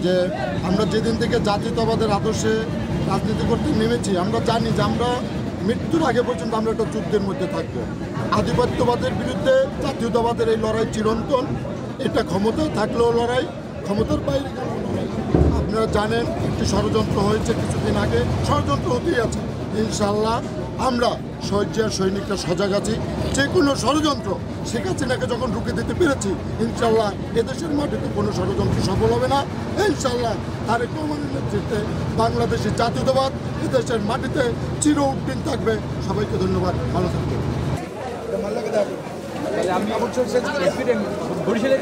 যে আমরা যেদিন থেকে জাতীয়তাবাদের আদর্শে রাজনীতি করতে নেমেছি, আমরা জানি যে আমরা মৃত্যুর আগে পর্যন্ত আমরা একটা যুদ্ধের মধ্যে থাকব। আধিপত্যবাদের বিরুদ্ধে জাতীয়তাবাদের এই লড়াই চিরন্তন। এটা ক্ষমতায় থাকলেও লড়াই, ক্ষমতার বাইরে গেলেও লড়াই। আপনারা জানেন একটি ষড়যন্ত্র হয়েছে কিছুদিন আগে, ষড়যন্ত্র হতেই আছে। ইনশাআল্লাহ আমরা শহীদ সৈনিকরা সজাগ আছি। যে কোনো ষড়যন্ত্র শেখ হাসিনাকে যখন ঢুকে দিতে পেরেছি, ইনশাআল্লাহ এদেশের মাটিতে কোনো ষড়যন্ত্র সফল হবে না। ইনশাআল্লাহ তারেক রহমানের নেতৃত্বে বাংলাদেশের জাতীয়তাবাদ এদেশের মাটিতে চির উদ্দিন থাকবে। সবাইকে ধন্যবাদ, ভালো থাকবে। বরিশাল